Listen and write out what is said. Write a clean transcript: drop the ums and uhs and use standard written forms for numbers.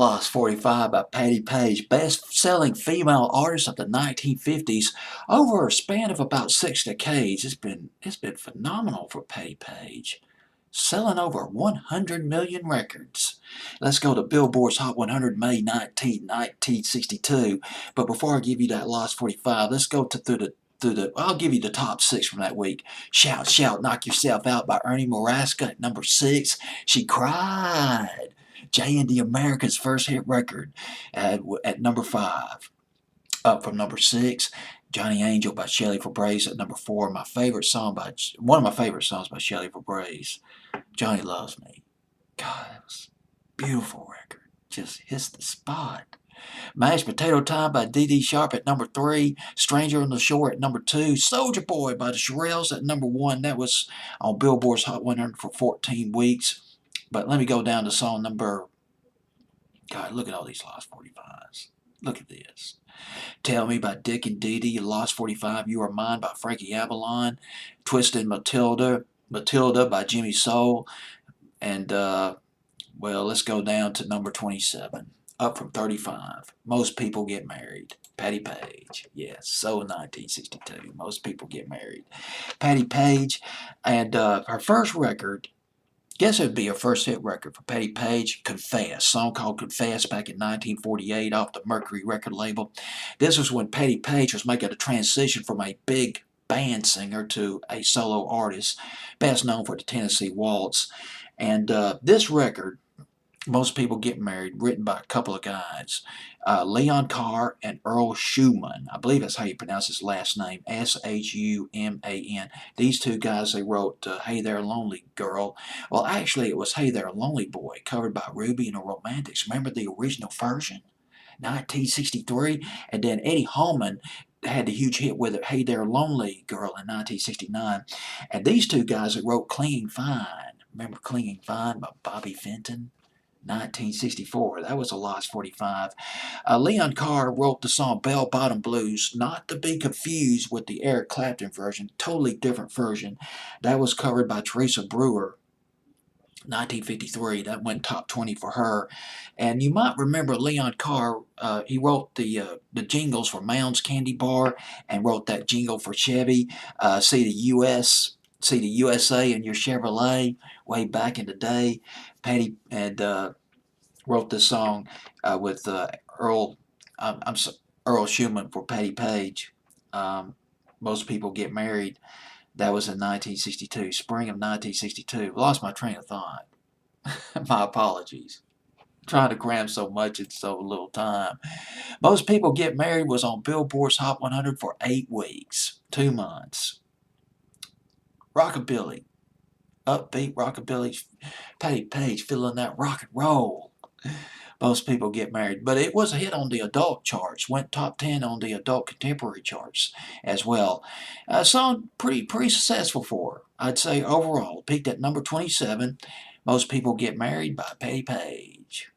Lost 45 by Patti Page, best-selling female artist of the 1950s over a span of about 6 decades. It's been phenomenal for Patti Page, selling over 100 million records. Let's go to Billboard's Hot 100 May 1962. But before I give you that Lost 45, let's go through the I'll give you the top 6 from that week. Shout, Shout, Knock Yourself Out by Ernie Moraska at number 6. She Cried, Jay and the Americans' first hit record at number 5. Up from number 6, Johnny Angel by Shelley Fabares at number 4. One of my favorite songs by Shelley Fabares. Johnny Loves Me. God, that was a beautiful record. Just hits the spot. Mashed Potato Time by Dee Sharp at number 3. Stranger on the Shore at number 2. Soldier Boy by the Shirelles at number 1. That was on Billboard's Hot 100 for 14 weeks. But let me go down to song number... God, look at all these Lost 45s. Look at this. Tell Me by Dick and Dee Dee. Lost 45, You Are Mine by Frankie Avalon. Twisted Matilda by Jimmy Soul. And, well, let's go down to number 27. Up from 35. Most People Get Married. Patti Page. Yes, so 1962. Most People Get Married. Patti Page. And her first record, guess it would be her first hit record for Patti Page, Confess. A song called Confess back in 1948 off the Mercury record label. This was when Patti Page was making a transition from a big band singer to a solo artist, best known for the Tennessee Waltz. And this record, Most People Get Married, written by a couple of guys, Leon Carr and Earl Schumann. I believe that's how you pronounce his last name, S-H-U-M-A-N. These two guys, they wrote Hey There Lonely Girl. Well, actually, it was Hey There Lonely Boy, covered by Ruby and the Romantics. Remember the original version? 1963. And then Eddie Hallman had the huge hit with it, Hey There Lonely Girl, in 1969. And these two guys that wrote Clinging Fine. Remember Clinging Fine by Bobby Fenton? 1964. That was a Lost 45. Leon Carr wrote the song Bell Bottom Blues, not to be confused with the Eric Clapton version, totally different version. That was covered by Teresa Brewer, 1953. That went top 20 for her. And you might remember Leon Carr, he wrote the jingles for Mounds Candy Bar and wrote that jingle for Chevy, See the USA in your Chevrolet, way back in the day. Patti had wrote this song with Earl Schumann for Patti Page. Most People Get Married. That was in 1962, spring of 1962. Lost my train of thought. My apologies. Trying to cram so much in so little time. Most People Get Married was on Billboard's Hot 100 for 8 weeks, 2 months. Rockabilly. Upbeat rockabilly, Patti Page feeling that rock and roll. Most People Get Married. But it was a hit on the adult charts. Went top 10 on the adult contemporary charts as well. Song pretty successful for her. I'd say overall. Peaked at number 27. Most People Get Married by Patti Page.